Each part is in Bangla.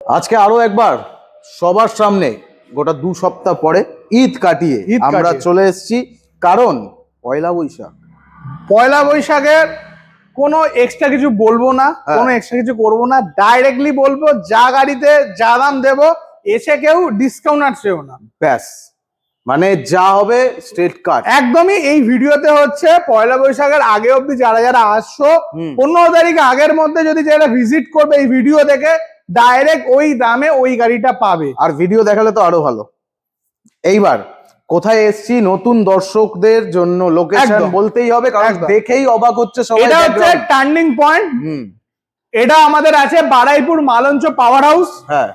আজকে আরো একবার সবার সামনে গোটা 2 সপ্তাহ পরে ঈদ কাটিয়ে আমরা চলে এসেছি, কারণ পয়লা বৈশাখ। পয়লা বৈশাখের কোনো এক্সট্রা কিছু বলবো না, কোনো এক্সট্রা কিছু করবো না, ডাইরেক্টলি বলবো যা গাড়িতে যা দাম দেবো, এসে কেউ ডিসকাউন্ট আর চেও না, ব্যাস। মানে যা হবে স্ট্রেট কাট। একদমই। এই ভিডিওতে হচ্ছে পয়লা বৈশাখের আগে অব্দি যারা যারা আসছো 15 তারিখ আগের মধ্যে যদি যারা ভিজিট করবে এই ভিডিও দেখে, ডাইরেক্ট ওই দামে ওই গাড়িটা পাবে। আর ভিডিও দেখালে তো আরো ভালো। এইবার কোথায় এসছি নতুন দর্শকদের জন্য লোকেশন বলতেই হবে, কারণ দেখেই অবাক হচ্ছে সবাই। এটা হচ্ছে টার্নিং পয়েন্ট। এটা আমাদের আছে বারাইপুর মালঞ্চ পাওয়ার হাউস। হ্যাঁ,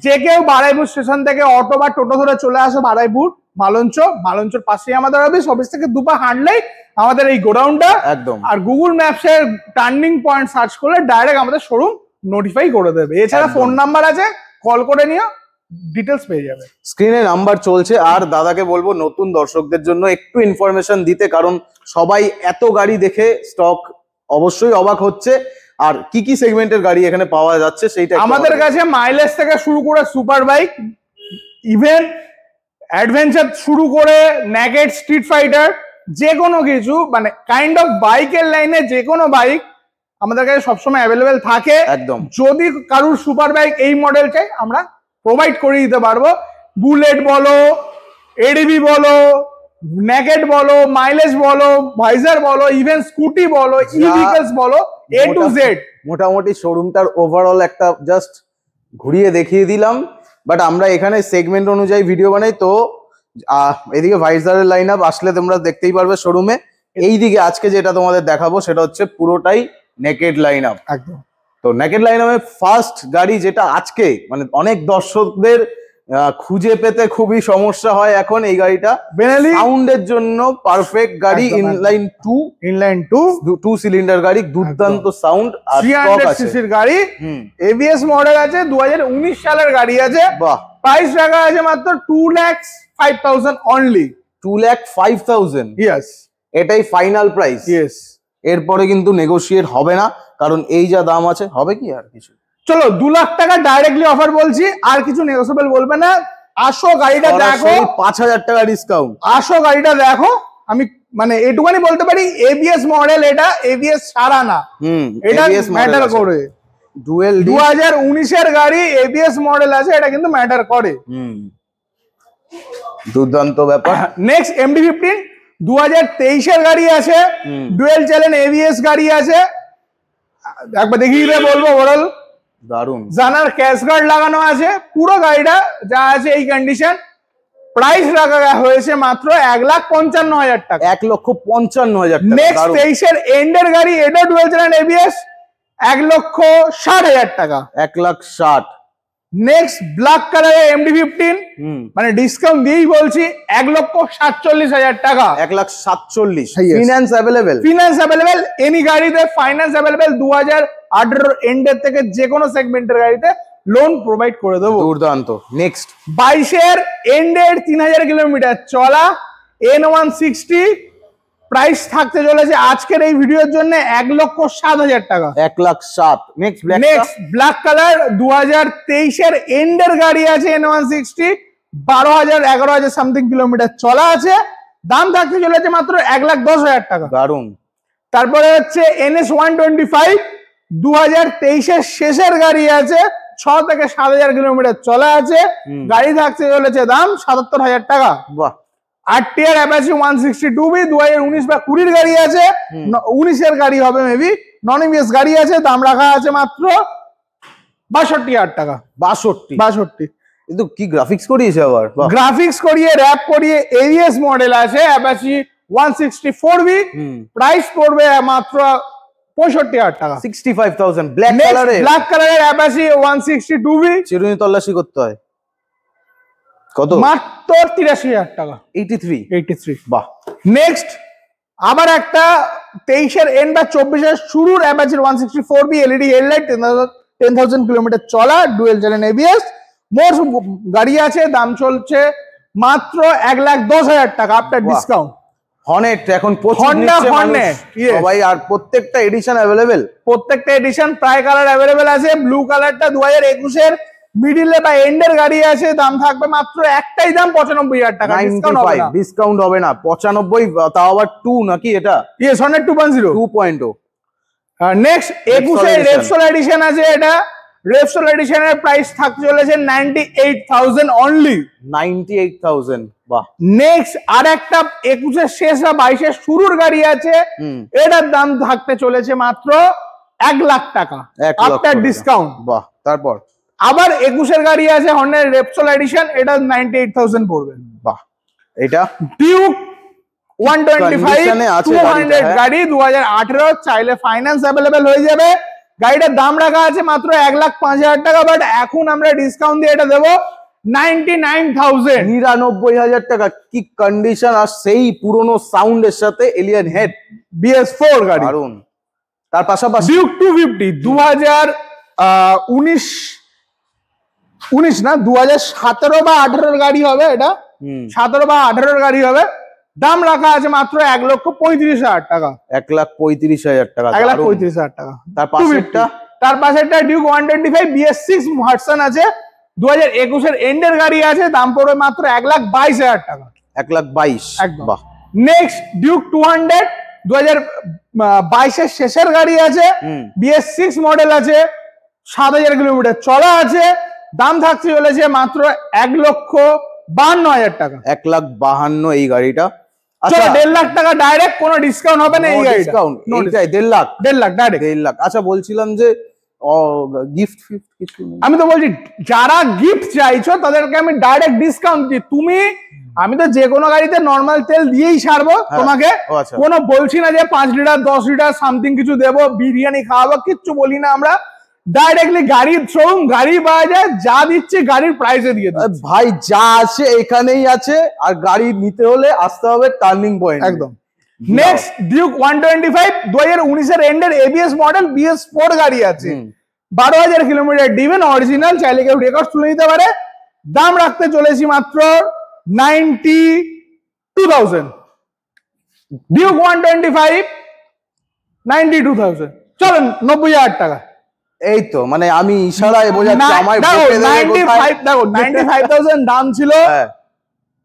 যে কেউ বারাইপুর স্টেশন থেকে অটো বা টোটো ধরে চলে আসো বারাইপুর মালঞ্চর পাশেই আমাদের অফিস থেকে দুপা হাঁটলেই আমাদের এই গোডাউনটা একদম। আর গুগল ম্যাপস এর টার্নিং পয়েন্ট সার্চ করলে ডাইরেক্ট আমাদের শোরুম নোটিফাই করে দেবে। এছাড়া ফোন নাম্বার আছে, কল করে নিও, ডিটেলস পেয়ে যাবে। স্ক্রিনে নাম্বার চলছে। আর দাদাকে বলবো নতুন দর্শকদের জন্য একটু ইনফরমেশন দিতে, কারণ সবাই এত গাড়ি দেখে স্টক অবশ্যই অবাক হচ্ছে। আর কি কি সেগমেন্টের গাড়ি এখানে পাওয়া যাচ্ছে সেইটা আমাদের কাছে মাইলেজ থেকে শুরু করে সুপার বাইক, ইভেন অ্যাডভেঞ্চার শুরু করে নেগেট, স্ট্রিট ফাইটার, যে কোনো কিছু মানে কাইন্ড অফ বাইকের লাইনে যে কোনো বাইক আমাদের কাছে সবসময় অ্যাভেলেবেল থাকে। একদম। যদি কারুর সুপার বাইক এই মডেল চাই আমরা প্রোভাইড করে দিতে পারবো। বুলেট বলো, এডিবি বলো, নেগেট বলো, মাইলেজ বলো, ভাইজার বলো, ইভেন স্কুটি বলো, ই ভেহিকলস বলো, এ টু জেড। মোটামুটি শোরুমটার ওভারঅল একটা জাস্ট ঘুরিয়ে দেখিয়ে দিলাম। বাট আমরা এখানে সেগমেন্ট অনুযায়ী ভিডিও বানাই, তো এদিকে ভাইজারের লাইন আপ আসলে তোমরা দেখতেই পারবে শোরুমে। এইদিকে আজকে যেটা তোমাদের দেখাবো সেটা হচ্ছে পুরোটাই নেকেড লাইন আপ। একদম। তো নেকেড লাইন আপে ফার্স্ট গাড়ি যেটা আজকে মানে অনেক দর্শকদের খুঁজে পেতে খুবই সমস্যা হয় এখন, এই গাড়িটা বেনালি সাউন্ডের জন্য পারফেক্ট গাড়ি। ইনলাইন 2 সিলিন্ডার গাড়ি, দুর্দান্ত সাউন্ড। আর 300 সিসির গাড়ি, এবিএস মডেল আছে, 2019 সালের গাড়ি আছে। বাহ। প্রাইস রাখা আছে মাত্র 2,05,000 অনলি। 2,05,000? ইয়েস, এটাই ফাইনাল প্রাইস। ইয়েস। এরপরে কিন্তু নেগোশিয়েট হবে না, কারণ এই যা দাম আছে। হবে কি আর কিছু? চলো 2 লাখ টাকা ডাইরেক্টলি অফার বলছি, আর কিছু নেগোশিয়েবল বলবে না। আসো গাড়িটা দেখো, 5,000 টাকা ডিসকাউন্ট। আসো গাড়িটা দেখো। আমি মানে এটুকুনি বলতে পারি, এবিএস মডেল, এটা এবিএস ছাড়া না, এটা ম্যাটার করে। ডুয়েল 2019 এর গাড়ি, এবিএস মডেল আছে, এটা কিন্তু ম্যাটার করে। দুর্দান্ত ব্যাপার। নেক্সট MD-15 2023 এর গাড়ি আছে, ডুয়েল চ্যানেল এবিএস গাড়ি আছে। একবার দেখিয়ে দিলে বলবো ওভারঅল দারুন। জানার ক্যাশ গার্ড লাগানো আছে, পুরো গাড়িটা যা আছে এই কন্ডিশন। প্রাইস রাখা হয়েছে মাত্র 1,55,000 টাকা। 1,55,000 টাকা। নেক্সট 23 এর এন্ডের গাড়ি, এটা ডুয়েল চ্যানেল এবিএস, 1,60,000 টাকা। 1,60,000। নেক্সট ব্ল্যাক কালারের MD-15, মানে ডিসকাউন্ট দিয়েই বলছি, 1,47,000 টাকা। 1,47,000। Finance available? Finance available, any গাড়িতে ফাইন্যান্স অ্যাভেলেবেল। 2018 এন্ডের থেকে যে কোনো সেগমেন্টের গাড়িতে লোন প্রোভাইড করে দেবো। দুর্দান্ত। নেক্সট 22 এর এন্ডের 3,000 কিলোমিটার চলা N160, প্রাইস থাকতে চলেছে আজকের এই ভিডিওর জন্য 1,07,000 টাকা। 1,07,000। নেক্সট ব্ল্যাক কালার 2023 এর এন্ডের গাড়ি আছে, N160, 12,000 11,000 সামথিং কিলোমিটার চলা আছে, দাম থাকতে চলেছে মাত্র 1,10,000 টাকা। দারুন। তারপরে হচ্ছে NS125, 2023 এর শেষের গাড়ি আছে, 6 থেকে 7,000 কিলোমিটার চলা আছে, গাড়ি থাকতে চলেছে দাম 77,000 টাকা। বাহ। RTR Apache 162B 2019 বা 20 গাড়ি আছে, 19 এর গাড়ি হবে মেবি, নন এবিএস গাড়ি আছে, দাম রাখা আছে মাত্র 62,000 টাকা। 62। কিন্তু কি গ্রাফিক্স করিয়েছে আবার? গ্রাফিক্স করিয়ে, র‍্যাপ করিয়ে, এবিএস মডেল আছে, Apache 164B, প্রাইস পড়বে মাত্র 65,000 টাকা। 65,000। ব্ল্যাক কালারের Apache 162B, চিরুনি তল্লাশি করতে হয় কত? মাত্র 83,000 টাকা। 83। বাহ। নেক্সট আবার একটা 23 এর এন্ড বা 24 এর শুরুর Apache 164B, LED headlight, 10,000 kilometre চলা, ডুয়েল চ্যানেল এবিএস। মোট গাড়ি আছে, দাম চলছে মাত্র 1,10,000 টাকা আফটার ডিসকাউন্ট। হর্নেট এখন প্রচুর নিচ্ছে মানুষ সবাই, আর প্রত্যেকটা এডিশন अवेलेबल। প্রত্যেকটা এডিশন প্রায় কালার अवेलेबल আছে। ব্লু কালারটা 2021 এর মিডিলে বা এন্ডের গাড়ি আছে, দাম থাকবে মাত্র একটাই দাম 95,000 টাকা, ডিসকাউন্ট হবে না। ডিসকাউন্ট হবে না 95, তাও আবার 2 নাকি এটা? Yes, Hornet 2.0 2.0। Next 21 Repsol edition আছে, এটা রেপসোল এডিশনের প্রাইস থাকতে চলেছে 98,000 অনলি। 98,000, বাহ। নেক্সট আর একটা 21 শেষ বা 22 শুরুর গাড়ি আছে, এটার দাম থাকতে চলেছে মাত্র 1 লাখ টাকা আফটার ডিসকাউন্ট, বাহ। তারপর আবার 21 গাড়ি আছে হর্নের রেপসোল এডিশন, এটা 98,000 পড়বে, বাহ। এটা ডিউক 125 200 গাড়ি 2018, চাইলে ফাইন্যান্স অ্যাভেলেবেল হয়ে যাবে। গাড়িটার দাম রাখা আছে মাত্র 1,05,000 টাকা, বাট এখন আমরা ডিসকাউন্ট দিয়ে এটা দেবো 99,000, 99,000 টাকা। কি কন্ডিশন, আর সেই পুরনো সাউন্ডের সাথে এলিয়ান হেড BS4 গাড়ি। দারুন। তার পাশাপাশি ডিউক 250 2019 না 2017 বা 18 গাড়ি হবে, এটা 17 বা 18 গাড়ি হবে। দাম রাখা আছে মাত্র 1,35,000 টাকা, 1,35,000 টাকা, 1,35,000 টাকা। তার পাশেরটা ডিউক 125 BS6 ভার্সন আছে, 2021 এর এন্ডের গাড়ি আছে, দাম পড়বে মাত্র 1,22,000 টাকা, 1,22,000, একদম। বাহ। নেক্সট ডিউক 200 2022 এর শেষের গাড়ি আছে, BS6 মডেল আছে, 7,000 কিলোমিটার চলা আছে, দাম থাকতে চলেছে মাত্র 1,52,000 টাকা, 1,52,000 এই গাড়িটা। আচ্ছা 1.5 লাখ টাকা ডাইরেক্ট, কোনো ডিসকাউন্ট হবে না এই গাড়িটা, ডিসকাউন্ট এইটাই 1.5 লাখ, 1.5 লাখ ডাইরেক্ট, 1.5 লাখ। আচ্ছা বলছিলাম যে গিফট কিছু নেই? আমি তো বলছি যারা গিফট চাইছো তাদেরকে আমি ডাইরেক্ট ডিসকাউন্ট দিই। তুমি আমি তো যে কোনো গাড়িতে নরমাল তেল দিয়েই ছাড়বো তোমাকে, কোনো বলছি না যে 5 লিটার 10 লিটার সামথিং কিছু দেবো, বিরিয়ানি খাওয়াবো, কিচ্ছু বলি না আমরা। ডাইরেক্টলি গাড়ির শোরুম, গাড়ি পাওয়া যায়, যা দিচ্ছে গাড়ির প্রাইসে দিয়ে দিচ্ছি ভাই, যা আছে এখানেই আছে, আর গাড়ি নিতে হলে আসতে হবে টার্নিং পয়েন্ট, একদম। নেক্সট ডিউক 125 2019 এর এন্ডের ABS মডেল BS4 গাড়ি আছে, 12,000 কিলোমিটার ডিভেন অরিজিনাল, চাইলে কেউ রেকর্ড তুলে নিতে পারে। দাম রাখতে চলেছি মাত্র 92,000, ডিউক 125 92,000, চলেন 90,000 টাকা। এই তো মানে আমি ইশারায় বোঝাচ্ছি আমার 95,000 দাম ছিল,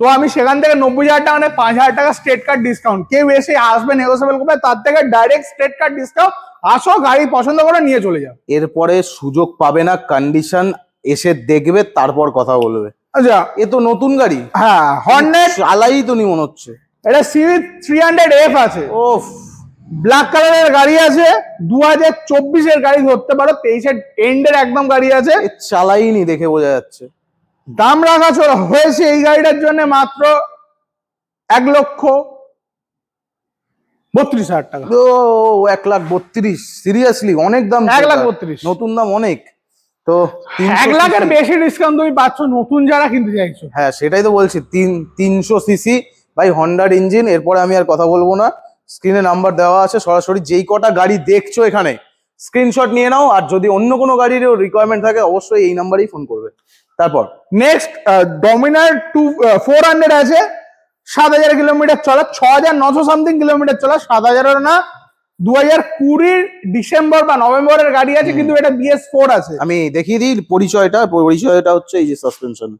তো আমি সেখান থেকে 90,000 টাকা মানে 5,000 টাকা স্ট্রেট কার্ড ডিসকাউন্ট। কেউ এসে আসবে নেগোসিয়েবল করবে, তার থেকে ডাইরেক্ট স্ট্রেট কার্ড ডিসকাউন্ট, আসো গাড়ি পছন্দ করে নিয়ে চলে যাও। এরপরে সুযোগ পাবে না, কন্ডিশন এসে দেখবে তারপর কথা বলবে। আচ্ছা এ তো নতুন গাড়ি, হ্যাঁ হর্নেট চালাই তো নি মনে হচ্ছে, এটা CV300F আছে, ওফ, ব্ল্যাক কালারের গাড়ি আছে, 2024 এর গাড়ি ধরতে পারো, 23 এর এন্ডের একদম গাড়ি আছে, চালাইনি দেখে বোঝা যাচ্ছে। দাম রাখা হয়েছে এই গাড়িটার জন্য মাত্র 1,32,000 টাকা। ও 1,32,000, সিরিয়াসলি অনেক দাম, 1,32,000 নতুন দাম অনেক। তো 1 লাখের বেশি ডিসকাউন্ট তুমি পাচ্ছ নতুন যারা কিনতে চাইছো। হ্যাঁ সেটাই তো বলছি, 300 সিসি ভাই, হন্ডার ইঞ্জিন। এরপরে আমি আর কথা বলবো না, স্ক্রিনে নাম্বার দেওয়া আছে, সরাসরি যেই কটা গাড়ি দেখছো এখানে স্ক্রিনশট নিয়ে নাও, আর যদি অন্য কোনো গাড়ির রিকোয়ারমেন্ট থাকে অবশ্যই এই নাম্বারেই ফোন করবে। তারপর নেক্সট ডমিনার 400 আছে, 7,000 কিলোমিটার চলা, 6,900 সামথিং কিলোমিটার চলা, 7,000 না, 2020 ডিসেম্বর বা নভেম্বরের গাড়ি আছে, কিন্তু এটা BS4 আছে। আমি দেখিয়ে দিই পরিচয়টা হচ্ছে এই যে সাসপেনশন,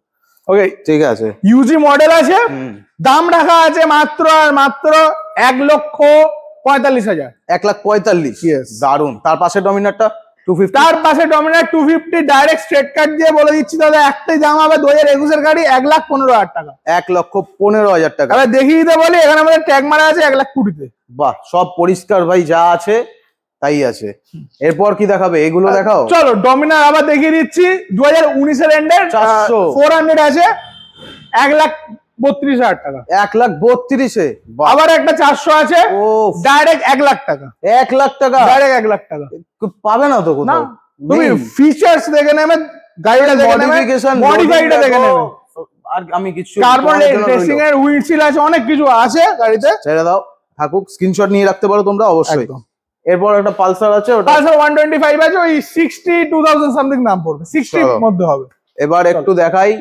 ওকে ঠিক আছে, ইউজি মডেল আছে, দাম রাখা আছে মাত্র আর মাত্র 1,45,000, 1,45,000, দারুন। তার পাশে ডমিনারটা 250, তার পাশে ডমিনার 250 ডাইরেক্ট স্ট্রেট কাট দিয়ে বলে দিচ্ছি দাদা, একটাই দাম হবে 2021 এর গাড়ি 1,15,000 টাকা, 1,15,000 টাকা। এবার দেখিয়ে দিতে বলি, এখানে আমাদের ট্যাগ মারা আছে 1,20,000। বাহ, সব পরিষ্কার ভাই, যা আছে তাই আছে। এরপর কি দেখাবে, এগুলো দেখাও। চলো ডমিনার আবার দেখিয়ে দিচ্ছি, 2019 এর এন্ডের 400 আছে, 1,32,000 টাকা, 1,32,000-এ। আবার একটা 400 আছে, ডাইরেক্ট 1 লাখ টাকা, 1 লাখ টাকা, ডাইরেক্ট 1 লাখ টাকা পাবে না তো কোথাও। তুমি ফিচার্স দেখে নেবে, গাড়িটা দেখে নেবে, মডিফাইডটা দেখে নেবে, আর আমি কিছু কার্বন রেসিং এর উইন্ডশিল্ড আছে, অনেক কিছু আছে গাড়িতে, ছেড়ে দাও থাকুক, স্ক্রিনশট নিয়ে রাখতে পারো তোমরা অবশ্যই। এরপর একটা পালসার আছে, ওটা পালসার 125 আছে, ওই 62,000 সামথিং দাম পড়বে, 60 এর মধ্যে হবে। এবার একটু দেখাই,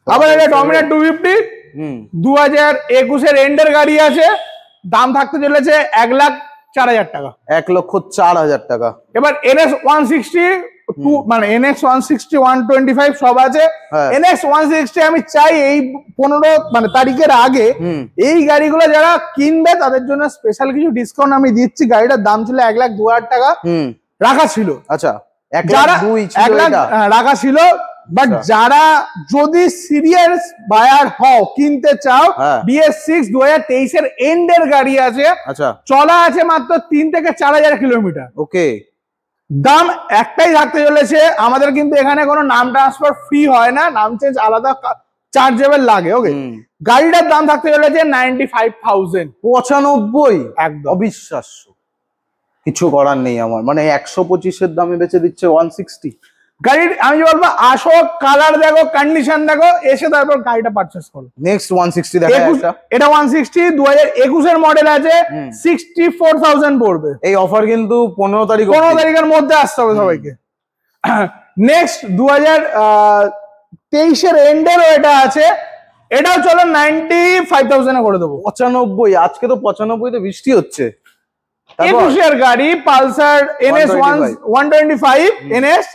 আবার এটা ডমিনার 250 2021 এর এন্ডের গাড়ি আছে, দাম থাকতে চলেছে 4,000 টাকা। 1,04,000 টাকা। এবার NS 160 মানে NX 160 125 সব আছে। NX 160 আমি চাই এই 15 মানে তারিখের আগে এই গাড়িগুলো যারা কিনবে তাদের জন্য স্পেশাল কিছু ডিসকাউন্ট আমি দিচ্ছি। গাড়িটার দাম ছিল 1,02,000 টাকা রাখা ছিল। আচ্ছা, 1,02,000 ছিল রাখা ছিল। বাট যারা যদি সিরিয়াস বায়ার হও, কিনতে চাও, BS6 2023 এর এন্ডের গাড়ি আছে। আচ্ছা, চলা আছে মাত্র 3 থেকে 4,000 কিলোমিটার। ওকে, দাম একটাই থাকতে চলেছে আমাদের, কিন্তু এখানে কোনো নাম ট্রান্সফার ফ্রি হয় না, নাম চেঞ্জ আলাদা চার্জেবল লাগে। ওকে, গাড়িটার দাম থাকতে চলেছে 95,000। 95? একদম অবিশ্বাস্য, কিছু করার নেই আমার। মানে 125-এর দামে বেচে দিচ্ছে 160। গাড়ির আমি বলবো আসো, কালার দেখো, কন্ডিশন দেখো, এসে তারপর গাড়িটা পারচেজ করো। নেক্সট 160 দেখা একটা। এটা 160 2021 এর মডেল আছে, 64,000 পড়বে। এই অফার কিন্তু 15 তারিখের মধ্যে আসতে হবে সবাইকে। নেক্সট 2023 এর এন্ডের এটা আছে, এটাও চলো 95,000 এ করে দেবো। 95? আজকে তো 95 তে বৃষ্টি হচ্ছে। 21 এর গাড়ি পালসার NS 125 NS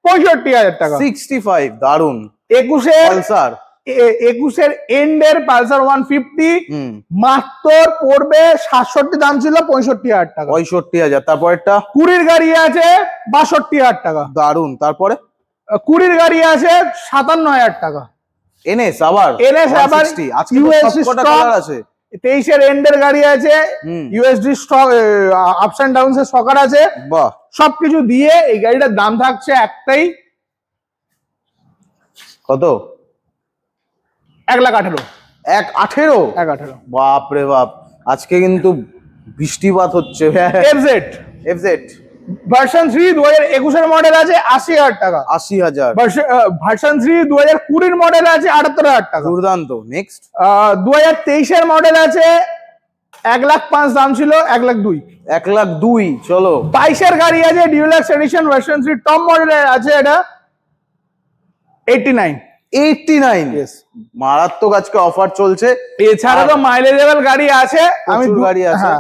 65,000 টাকা। 65, দারুন। 21 এর এন্ডের পালসার 150 মাত্র পড়বে 67, দাম ছিল 65,000 টাকা। 65,000। তারপরেরটা 20 গাড়ি আছে 62,000 টাকা। দারুন। তারপরে 20 গাড়ি আছে 57,000 টাকা। NS আবার আজকে সবকটা কালার আছে। 23 এর এন্ডের গাড়ি আছে, USD stock, ups and downs এর স্টকার আছে। বাহ, সবকিছু দিয়ে এই গাড়িটার দাম থাকছে একটাই, কত? 1,18,000। 1,18,000? বাপ রে বাপ, আজকে কিন্তু বৃষ্টিপাত হচ্ছে। FZ ভার্সন 3 2021 এর মডেল আছে 80,000 টাকা। 80,000। ভার্সন 3 2020 এর মডেল আছে 78,000 টাকা। দুর্দান্ত। নেক্সট 2023 এর মডেল আছে 1,05,000, দাম ছিল 1,02,000। 1,02,000। চলো 22 এর গাড়ি আছে ডিউলাক্স এডিশন ভার্সন 3 টপ মডেলের আছে, এটা 89। মারাত্মক আজকে অফার চলছে। এছাড়া তো মাইলেজেবল গাড়ি আছে, আমি গাড়ি আছে।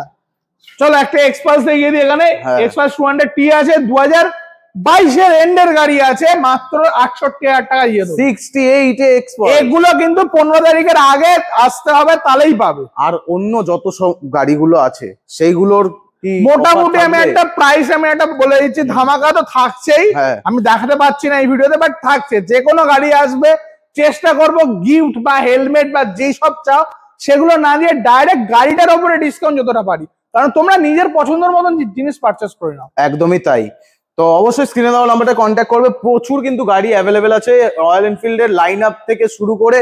চলো একটা এক্সপালস দেখিয়ে দিই। এখানে এক্সপালস 200T আছে, 2022 এর এন্ডের গাড়ি আছে, মাত্র 68,000 টাকা দিয়ে দেবো। 68 এ এক্সপালস। এগুলো কিন্তু 15 তারিখের আগে আসতে হবে, তাহলেই পাবে। আর অন্য যত সব গাড়িগুলো আছে সেইগুলোর মোটামুটি আমি একটা প্রাইস বলে দিচ্ছি, ধামাকা তো থাকছেই। আমি দেখাতে পাচ্ছি না এই ভিডিওতে, বাট থাকছে। যে কোনো গাড়ি আসবে চেষ্টা করব গিফট বা হেলমেট বা যেই সব চাও সেগুলো না দিয়ে ডাইরেক্ট গাড়িটার উপরে ডিসকাউন্ট যতটা পারি, কারণ তোমরা নিজের পছন্দের মতন জিনিস পারচেস করে নাও। একদমই তাই। তো অবশ্যই স্ক্রিনে দেওয়া নাম্বারটা কন্ট্যাক্ট করবে। প্রচুর কিন্তু গাড়ি অ্যাভেলেবেল আছে, রয়্যাল এনফিল্ডের লাইন আপ থেকে শুরু করে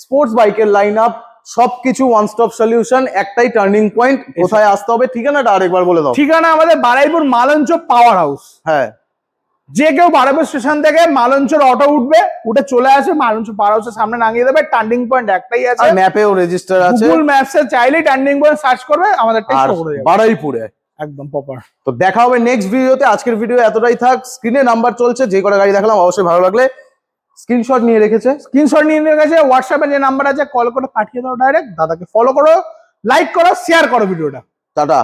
স্পোর্টস বাইকের লাইন আপ, সবকিছু ওয়ান স্টপ সলিউশন, একটাই টার্নিং পয়েন্ট। কোথায় আসতে হবে ঠিকানাটা আরেকবার বলে দাও। ঠিকানা আমাদের বারুইপুর মালঞ্চ পাওয়ার হাউস। যে কেউ বারুইপুর স্টেশন থেকে মালঞ্চর অটো উঠে চলে আসে, মালঞ্চ পাওয়ার হাউসের সামনে নামিয়ে দেবে। টার্নিং পয়েন্ট একটাই আছে, আর ম্যাপেও রেজিস্টার আছে। গুগল ম্যাপসে চাইলেই টার্নিং পয়েন্ট সার্চ করবে, আমাদেরটাই শো করে যাবে বারুইপুরে একদম প্রপার। তো দেখা হবে নেক্সট ভিডিওতে। আজকের ভিডিও এতটাই থাক। স্ক্রিনে নাম্বার চলছে, যে কটা গাড়ি দেখালাম অবশ্যই ভালো লাগলে স্ক্রিনশট নিয়ে রেখেছে, হোয়াটসঅ্যাপে যে নাম্বার আছে কল করে পাঠিয়ে দাও ডাইরেক্ট। দাদাকে ফলো করো, লাইক করো, শেয়ার করো ভিডিওটা। টাটা।